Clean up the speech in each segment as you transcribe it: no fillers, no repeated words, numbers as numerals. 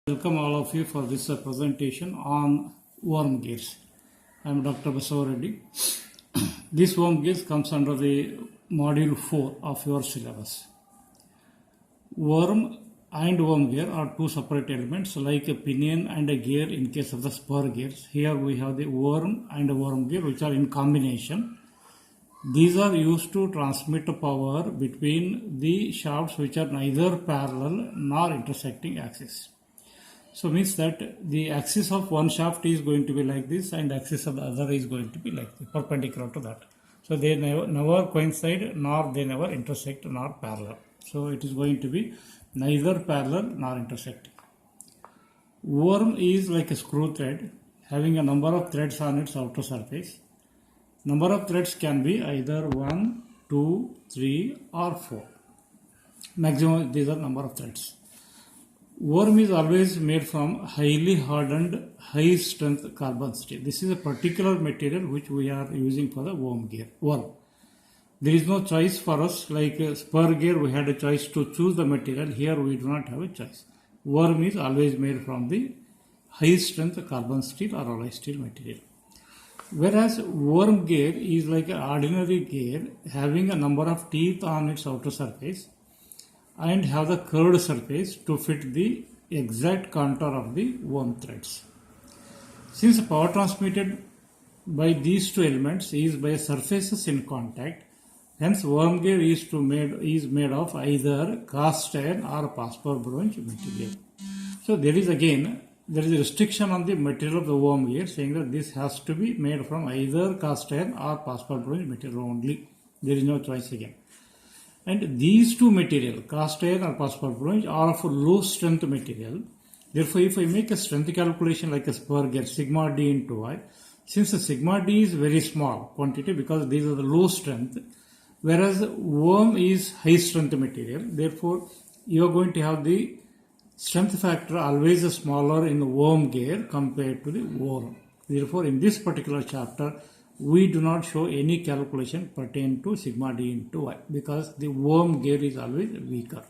Welcome all of you for this presentation on worm gears. I am Dr. Basava Reddy. This worm gears comes under the module 4 of your syllabus. Worm and worm gear are two separate elements like a pinion and a gear in case of the spur gears. Here we have the worm and a worm gear which are in combination. These are used to transmit power between the shafts which are neither parallel nor intersecting axis. So means that the axis of one shaft is going to be like this and axis of the other is going to be like this, perpendicular to that. So they never coincide nor they never intersect nor parallel. So it is going to be neither parallel nor intersecting. Worm is like a screw thread having a number of threads on its outer surface. Number of threads can be either 1, 2, 3 or 4. Maximum these are number of threads. Worm is always made from highly hardened, high strength carbon steel. This is a particular material which we are using for the worm gear. There is no choice for us, like spur gear we had a choice to choose the material. Here we do not have a choice. Worm is always made from the high strength carbon steel or alloy steel material. Whereas worm gear is like an ordinary gear having a number of teeth on its outer surface and have the curved surface to fit the exact contour of the worm threads. Since power transmitted by these two elements is by surfaces in contact, hence worm gear is made of either cast iron or phosphor bronze material. So there is a restriction on the material of the worm gear, saying that this has to be made from either cast iron or phosphor bronze material only. There is no choice again. And these two material, cast iron or phosphor bronze, are of a low strength material. Therefore, if I make a strength calculation like a spur gear, sigma d into y, since the sigma d is very small quantity because these are the low strength, whereas worm is high strength material, therefore you are going to have the strength factor always smaller in the worm gear compared to the worm. Therefore, in this particular chapter, we do not show any calculation pertaining to sigma d into y because the worm gear is always weaker.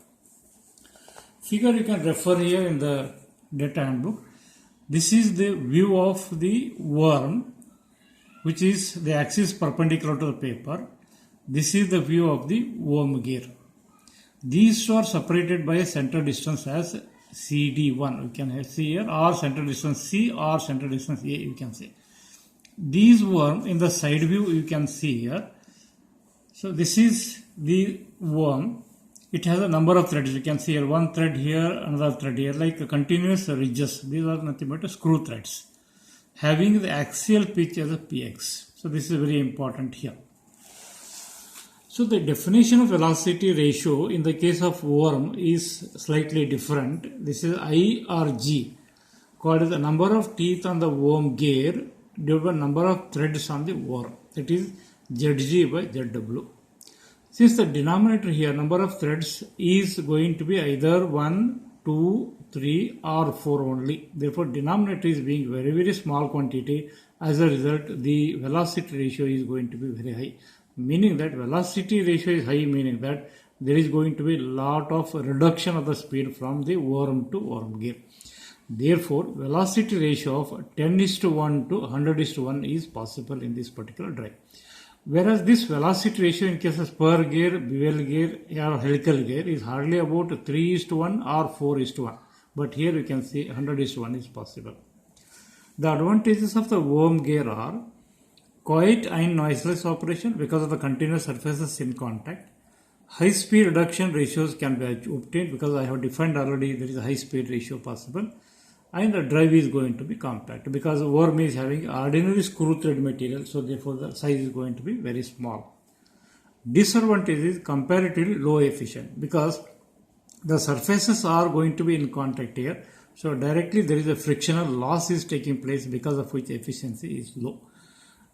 Figure you can refer here in the data handbook. This is the view of the worm, which is the axis perpendicular to the paper. This is the view of the worm gear. These two are separated by a center distance as CD1. You can see here, or center distance C or center distance A, you can say. These worm in the side view you can see here. So this is the worm. It has a number of threads. You can see here one thread here, another thread here, like a continuous ridges. These are nothing but screw threads having the axial pitch as a px. So this is very important here. So the definition of velocity ratio in the case of worm is slightly different. This is I or G, called as the number of teeth on the worm gear divided by number of threads on the worm. That is Zg by Zw. Since the denominator here, number of threads, is going to be either 1, 2, 3 or 4 only. Therefore, denominator is being very, very small quantity. As a result, the velocity ratio is going to be very high. Meaning that velocity ratio is high, meaning that there is going to be a lot of reduction of the speed from the worm to worm gear. Therefore, velocity ratio of 10:1 to 100:1 is possible in this particular drive. Whereas this velocity ratio in case of spur gear, bevel gear or helical gear is hardly about 3:1 or 4:1. But here you can see 100:1 is possible. The advantages of the worm gear are quiet and noiseless operation because of the continuous surfaces in contact. High speed reduction ratios can be obtained because I have defined already there is a high speed ratio possible. And the drive is going to be compact because worm is having ordinary screw thread material, so therefore the size is going to be very small. Disadvantage is comparatively low efficient because the surfaces are going to be in contact here, so directly there is a frictional loss is taking place because of which efficiency is low.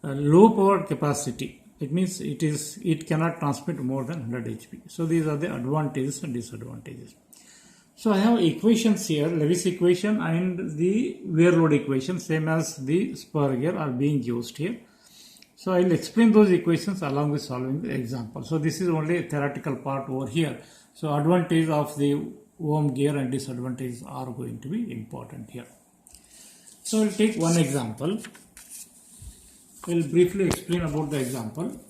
Low power capacity, it means it cannot transmit more than 100 HP. So these are the advantages and disadvantages. So I have equations here, Lewis equation and the wear load equation, same as the spur gear, are being used here. So I will explain those equations along with solving the example. So this is only a theoretical part over here. So advantage of the worm gear and disadvantages are going to be important here. So we'll take one example. We'll briefly explain about the example.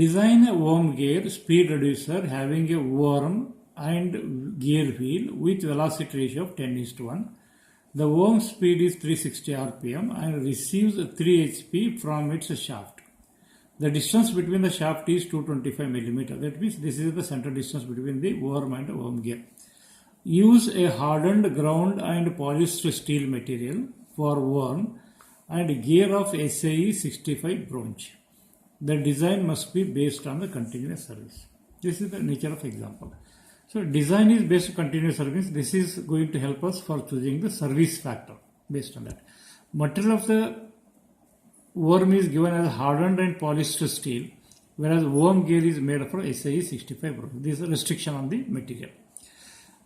Design a worm gear speed reducer having a worm and gear wheel with velocity ratio of 10:1. The worm speed is 360 rpm and receives 3 hp from its shaft. The distance between the shaft is 225 mm. That means this is the center distance between the worm and worm gear. Use a hardened ground and polished steel material for worm and gear of SAE 65 bronze. The design must be based on the continuous service. This is the nature of example. So design is based on continuous service. This is going to help us for choosing the service factor based on that. Material of the worm is given as hardened and polished steel, whereas worm gear is made of SAE 65 bronze. This is a restriction on the material.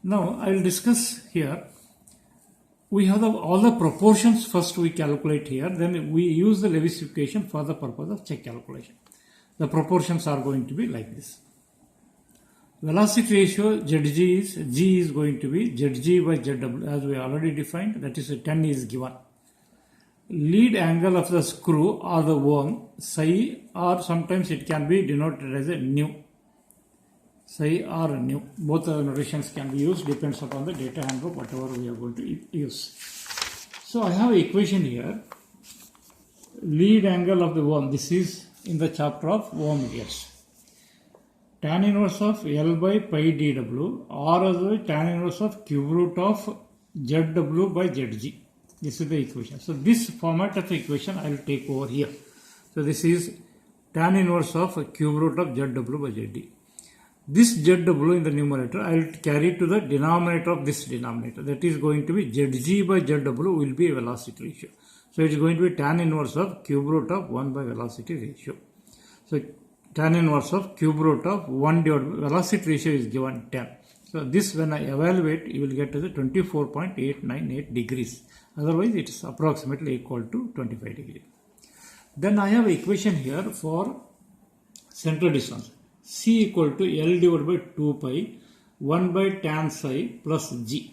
Now I will discuss here. We have all the proportions first we calculate here, then we use the Lewis equation for the purpose of check calculation. The proportions are going to be like this. Velocity ratio ZG is, G is going to be ZG by ZW as we already defined, that is 10 is given. Lead angle of the screw or the worm, psi, or sometimes it can be denoted as a nu. Psi or nu. Both the notations can be used, depends upon the data handbook, whatever we are going to use. So I have an equation here. Lead angle of the worm, this is in the chapter of worm gears. Tan inverse of L by pi dw or as a tan inverse of cube root of ZW by ZG. This is the equation. So this format of the equation I will take over here. So this is tan inverse of cube root of ZW by ZD. This ZW in the numerator I will carry to the denominator of this denominator. That is going to be ZG by ZW will be a velocity ratio. So it is going to be tan inverse of cube root of 1 by velocity ratio. So tan inverse of cube root of 1 divided by velocity ratio is given 10. So this when I evaluate you will get to the 24.898 degrees. Otherwise it is approximately equal to 25 degrees. Then I have an equation here for center distance. C equal to L divided by 2 pi 1 by tan psi plus G.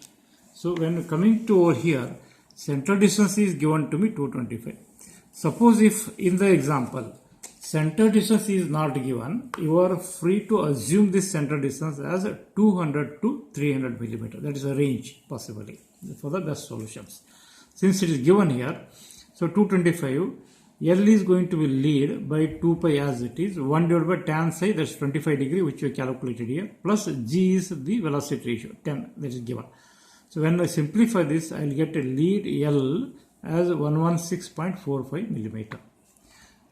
So when coming to over here, center distance is given to me 225. Suppose if in the example center distance is not given, you are free to assume this center distance as 200 to 300 millimeter. That is a range possibly for the best solutions. Since it is given here, so 225, L is going to be lead by 2 pi as it is, 1 divided by tan psi, that's 25 degree which we calculated here, plus G is the velocity ratio, 10 that is given. So when I simplify this, I will get a lead L as 116.45 millimeter.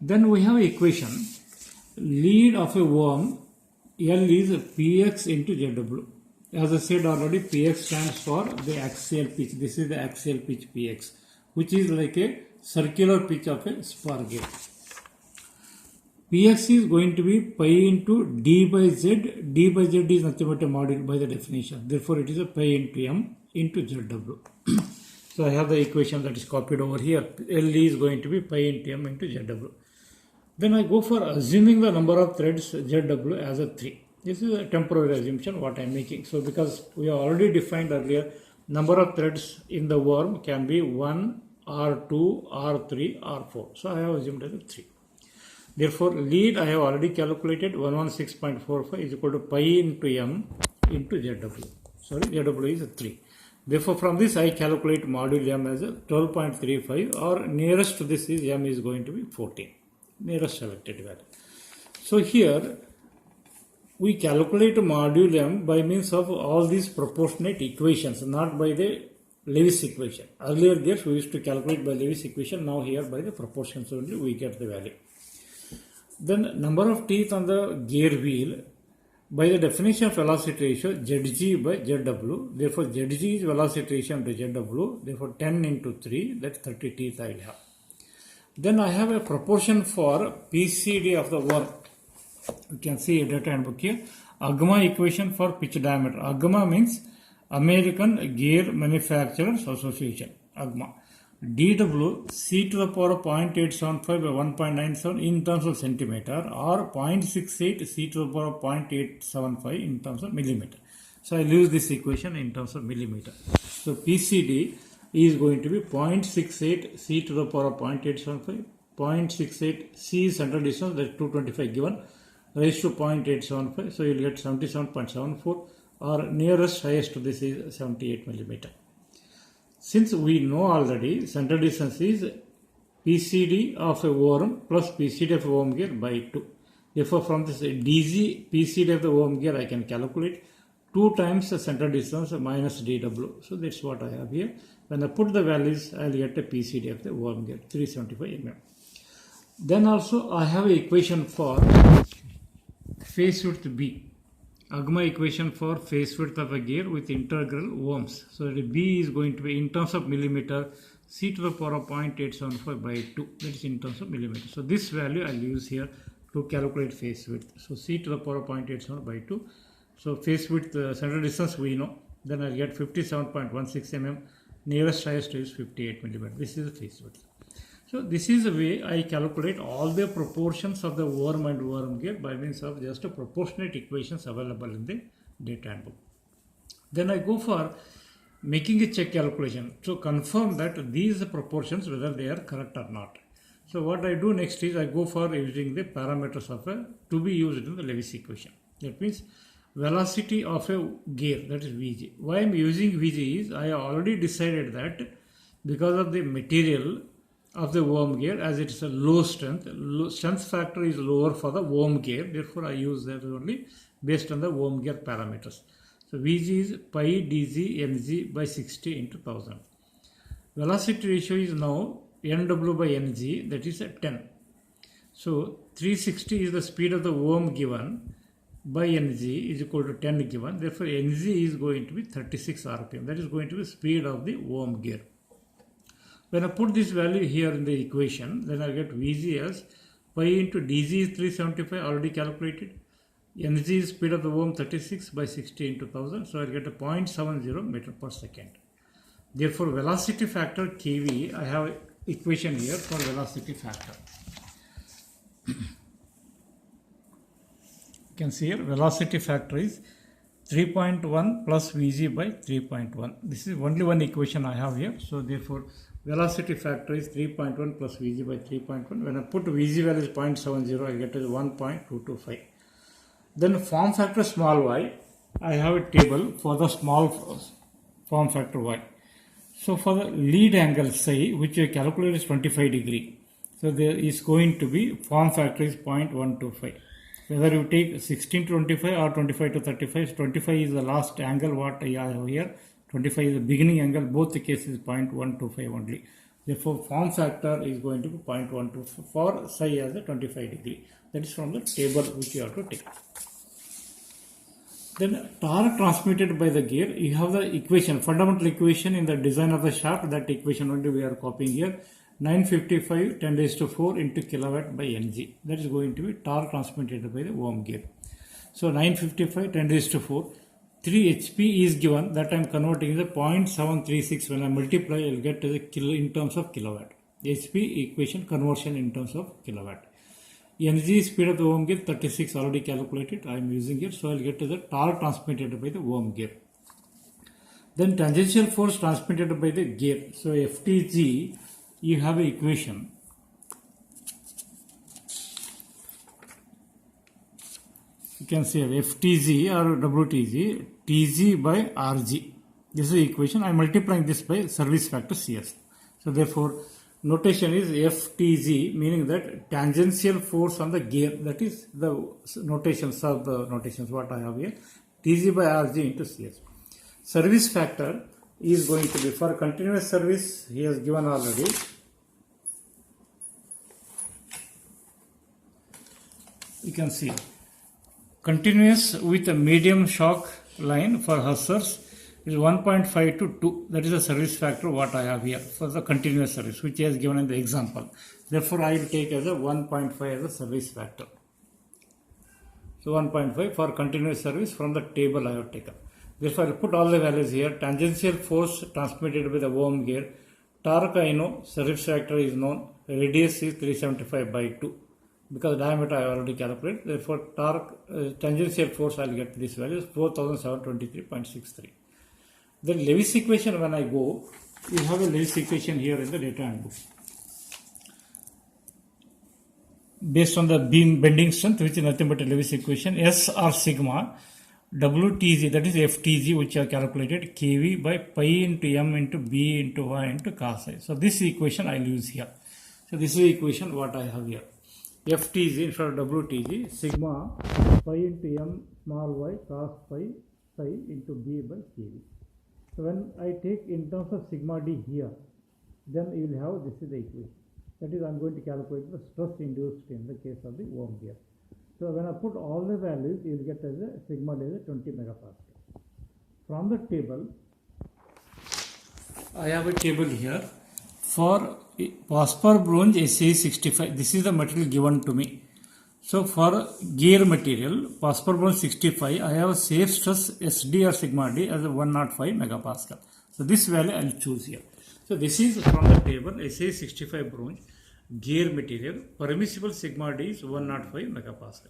Then we have equation, lead of a worm, L is Px into Zw. As I said already, Px stands for the axial pitch. This is the axial pitch Px, which is like a circular pitch of a spur gear. Px is going to be pi into d by z. D by z is nothing but a module by the definition. Therefore, it is a pi into m into Zw. So I have the equation that is copied over here. L is going to be pi into m into Zw. Then I go for assuming the number of threads Zw as a 3. This is a temporary assumption what I am making. So because we have already defined earlier, number of threads in the worm can be 1, R2, R3, R4. So I have assumed as a 3. Therefore, lead I have already calculated 116.45 is equal to pi into m into Zw. Sorry, Zw is a 3. Therefore, from this I calculate module m as a 12.35 or nearest to this is m is going to be 14. Nearest selected value. So here we calculate module m by means of all these proportionate equations, not by the Lewis equation. Earlier gears we used to calculate by Lewis equation, now here by the proportions only we get the value. Then number of teeth on the gear wheel, by the definition of velocity ratio Zg by Zw, therefore Zg is velocity ratio into Zw, therefore 10 into 3, that's 30 teeth I will have. Then I have a proportion for PCD of the worm. You can see a data handbook here. AGMA equation for pitch diameter. AGMA means American Gear Manufacturers Association. AGMA. DW C to the power of 0.875 by 1.97 in terms of centimeter or 0.68 C to the power of 0.875 in terms of millimeter. So I'll use this equation in terms of millimeter. So PCD is going to be 0.68 C to the power of 0.875. 0.68 C is central distance, that is 225 given, raised to 0.875. So you'll get 77.74, or nearest highest to this is 78 millimeter. Since we know already central distance is PCD of a worm plus PCD of a worm gear by 2. Therefore, from this DG PCD of the worm gear I can calculate 2 times the central distance minus dW. So that's what I have here. When I put the values, I will get a PCD of the worm gear 375 mm. Then also I have an equation for face width B. AGMA equation for face width of a gear with integral ohms. So the B is going to be in terms of millimeter C to the power of 0.875 by 2. That is in terms of millimeter. So this value I will use here to calculate face width. So C to the power of 0.87 by 2. So face width central distance we know. Then I will get 57.16 mm. Nearest highest is 58 millimeter. This is the face width. So this is the way I calculate all the proportions of the worm and worm gear by means of just a proportionate equations available in the data handbook. Then I go for making a check calculation to confirm that these proportions whether they are correct or not. So what I do next is I go for using the parameters of a to be used in the Lewis equation. That means velocity of a gear, that is Vg. Why I am using Vg is I have already decided that because of the material of the worm gear, as it is a low strength factor is lower for the worm gear, therefore I use that only based on the worm gear parameters. So Vg is pi dg mg by 60 into 1000. Velocity ratio is now nw by ng, that is 10. So 360 is the speed of the worm given by ng is equal to 10 given, therefore ng is going to be 36 rpm, that is going to be speed of the worm gear. When I put this value here in the equation, then I get Vg as pi into dg is 375 already calculated. Ng is speed of the worm 36 by 60 into 1000. So I get a 0.70 meter per second. Therefore, velocity factor kV, I have equation here for velocity factor. You can see here velocity factor is 3.1 plus Vg by 3.1. This is only one equation I have here. So therefore, velocity factor is 3.1 plus Vg by 3.1. When I put Vg value is 0.70, I get is 1.225. Then form factor small y, I have a table for the small form factor y. So for the lead angle psi, which I calculate is 25 degree. So there is going to be form factor is 0.125. Whether you take 16 to 25 or 25 to 35, 25 is the last angle what I have here. 25 is the beginning angle, both the cases 0.125 only. Therefore, form factor is going to be 0.12 for psi as a 25 degree. That is from the table which you have to take. Then torque transmitted by the gear, you have the equation, fundamental equation in the design of the shaft, that equation only we are copying here. 955 10 raised to 4 into kilowatt by ng. That is going to be torque transmitted by the worm gear. So 955 10 raised to 4. 3 HP is given, that I am converting the 0.736. When I multiply, I will get the in terms of kilowatt. HP equation conversion in terms of kilowatt. Ng speed of the worm gear 36 already calculated. I am using it, so I will get to the torque transmitted by the worm gear. Then tangential force transmitted by the gear. So FTG, you have an equation. You can say FTG or WTG, TG by RG. This is the equation. I am multiplying this by service factor CS. So therefore, notation is FTG, meaning that tangential force on the gear. That is the notations of the notations what I have here. TG by RG into CS. Service factor is going to be for continuous service. He has given already. You can see continuous with a medium shock line for hussars is 1.5 to 2. That is the service factor what I have here for the continuous service, which is given in the example. Therefore, I will take as a 1.5 as a service factor. So 1.5 for continuous service from the table I have taken. Therefore, I will put all the values here. Tangential force transmitted by the worm gear. Torque I know, service factor is known. Radius is 375 by 2. because diameter I already calculated. Therefore, torque tangential force I will get this value is 4723.63. Then Lewis equation, when I go, we have a Lewis equation here in the data handbook. Based on the beam bending strength, which is nothing but a Lewis equation, S or sigma WTG, that is FTG, which I calculated, kV by pi into m into b into y into cos I. So this equation I will use here. So this is the equation what I have here. FTG instead of WTG, sigma pi into m small y cos pi psi into b by kV. So when I take in terms of sigma d here, then you will have, this is the equation. That is, I am going to calculate the stress induced in the case of the worm gear. So when I put all the values, you will get as a sigma d as 20 megapascal. From the table, I have a table here for phosphor bronze SAE 65. This is the material given to me. So for gear material, phosphor bronze 65, I have a safe stress SD or sigma d as a 105 megapascal. So this value I will choose here. So this is from the table SAE 65 bronze gear material, permissible sigma d is 105 megapascal.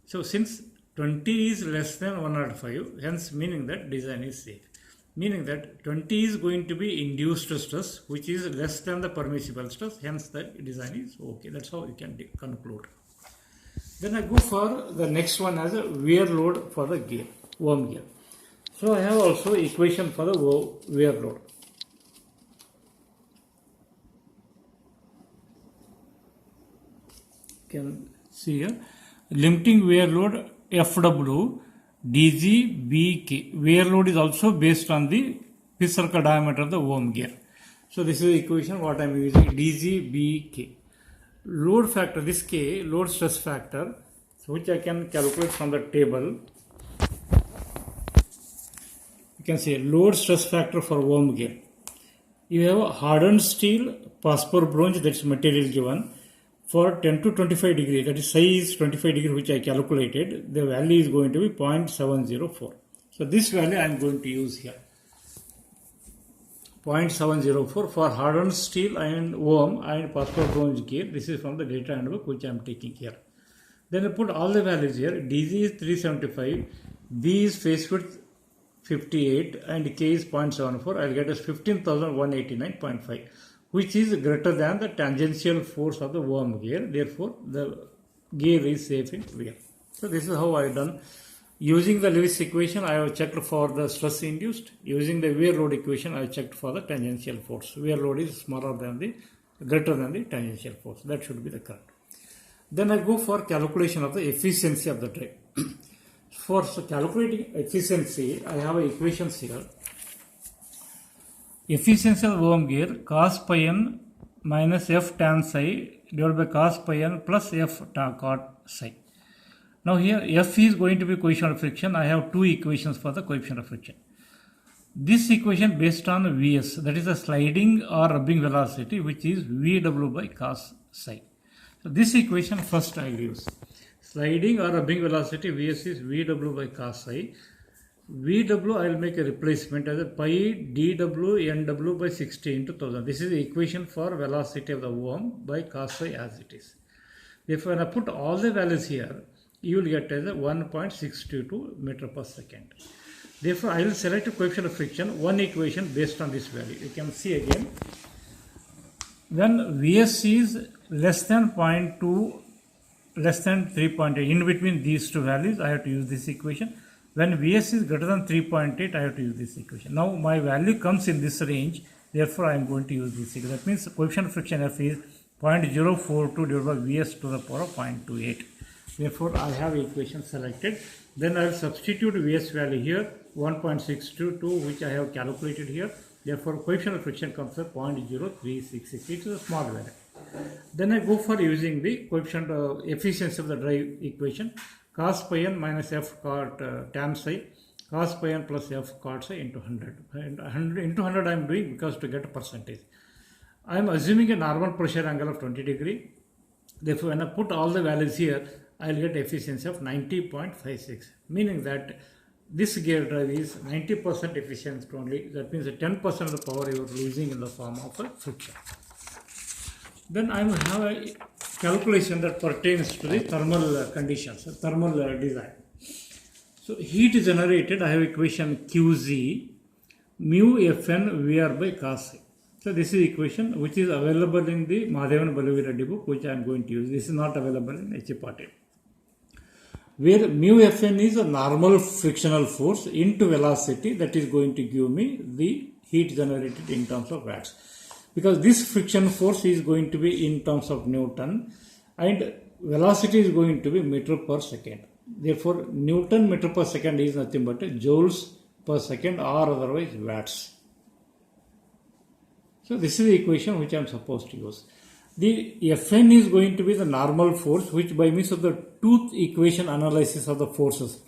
So since 20 is less than 105, hence meaning that design is safe. Meaning that 20 is going to be induced stress, which is less than the permissible stress, hence the design is okay. That's how you can conclude. Then I go for the next one as a wear load for the gear, worm gear. So I have also equation for the wear load. Can see here, limiting wear load FW DGBK. Wear load is also based on the pitch circle diameter of the worm gear. So this is the equation what I am using, DGBK. Load factor, this K, load stress factor, so which I can calculate from the table. You can see load stress factor for worm gear. You have a hardened steel, phosphor bronze, that's material given. For 10 to 25 degree, that is size 25 degree, which I calculated, the value is going to be 0.704. So this value I am going to use here. 0.704 for hardened steel and worm and phosphor bronze gear. This is from the data handbook which I am taking here. Then I put all the values here. DG is 375, B is face width 58 and K is 0.74. I will get as 15,189.5. which is greater than the tangential force of the worm gear. Therefore, the gear is safe in wear. So this is how I have done. Using the Lewis equation, I have checked for the stress induced. Using the wear load equation, I have checked for the tangential force. Wear load is smaller than the, greater than the tangential force. That should be the correct. Then I go for calculation of the efficiency of the drive. For calculating efficiency, I have equations here. Efficiency of worm gear, cos pi n minus f tan psi divided by cos pi n plus f cot psi. Now here f is going to be coefficient of friction. I have two equations for the coefficient of friction. This equation based on Vs, that is the sliding or rubbing velocity, which is Vw by cos psi. So this equation first I will use. Sliding or rubbing velocity Vs is Vw by cos psi. Vw I will make a replacement as a pi dw nw by 60 into 1000. This is the equation for velocity of the worm by cos psi as it is. If when I put all the values here, you will get as a 1.622 meter per second. Therefore, I will select a coefficient of friction, one equation based on this value. You can see again, when Vs is less than 0.2, less than 3.8, in between these two values, I have to use this equation. When Vs is greater than 3.8, I have to use this equation. Now, my value comes in this range, therefore, I am going to use this equation. That means coefficient of friction F is 0.042 divided by Vs to the power of 0.28. Therefore, I have equation selected. Then I will substitute Vs value here, 1.622, which I have calculated here. Therefore, coefficient of friction comes at 0.0366. It is a small value. Then I go for using the coefficient efficiency of the drive equation. Cos pi n minus f cot tan psi, cos pi n plus f cot psi into 100. And 100 into 100 I am doing because to get a percentage. I am assuming a normal pressure angle of 20 degree. Therefore, when I put all the values here, I will get efficiency of 90.56. Meaning that this gear drive is 90% efficient only. That means 10% of the power you are losing in the form of a friction. Then I will have a calculation that pertains to the thermal conditions, thermal design. So heat generated, I have equation QZ mu Fn VR by cos A. So this is equation which is available in the Mahadevan Balavi book, which I am going to use. This is not available in H. Patil. Where mu Fn is a normal frictional force into velocity that is going to give me the heat generated in terms of watts. Because this friction force is going to be in terms of Newton and velocity is going to be meter per second. Therefore, Newton meter per second is nothing but joules per second or otherwise watts. So this is the equation which I am supposed to use. The Fn is going to be the normal force which by means of the tooth equation analysis of the forces.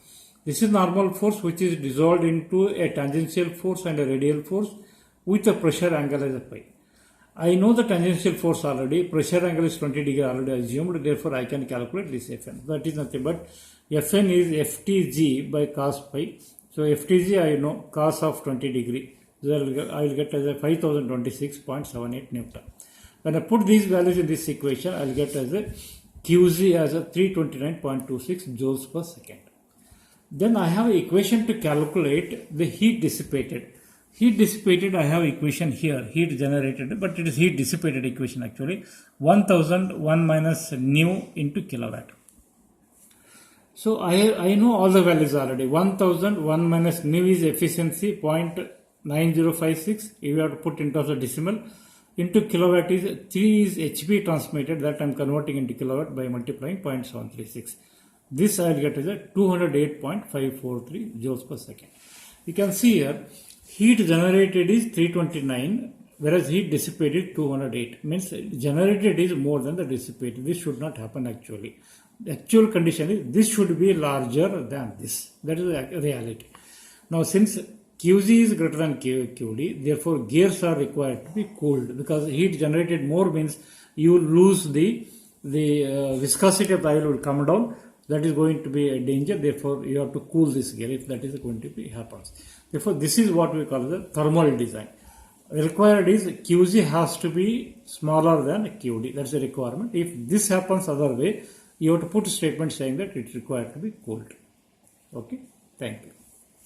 This is normal force which is dissolved into a tangential force and a radial force with a pressure angle as a pi. I know the tangential force already, pressure angle is 20 degree already assumed, therefore I can calculate this Fn. That is nothing but Fn is Ftg by cos pi. So Ftg I know cos of 20 degree. So I will get as a 5026.78 Newton. When I put these values in this equation, I will get as a Qz as a 329.26 joules per second. Then I have an equation to calculate the heat dissipated. Heat dissipated, I have equation here, heat generated, but it is heat dissipated equation actually. 1001 minus nu into kilowatt. So I know all the values already. 1001 minus nu is efficiency 0.9056. If you have to put in terms of decimal, into kilowatt is 3 is HP transmitted, that I am converting into kilowatt by multiplying 0.736. This I will get as a 208.543 joules per second. You can see here, heat generated is 329, whereas heat dissipated 208. Means generated is more than the dissipated. This should not happen actually. The actual condition is this should be larger than this. That is the reality. Now since Qz is greater than Qd, therefore gears are required to be cooled, because heat generated more means you lose the viscosity of the oil will come down. That is going to be a danger. Therefore you have to cool this gear if that is going to be happens. Therefore this is what we call the thermal design. Required is Qz has to be smaller than Qd. That's the requirement. If this happens other way, you have to put a statement saying that it is required to be cooled. Okay. Thank you.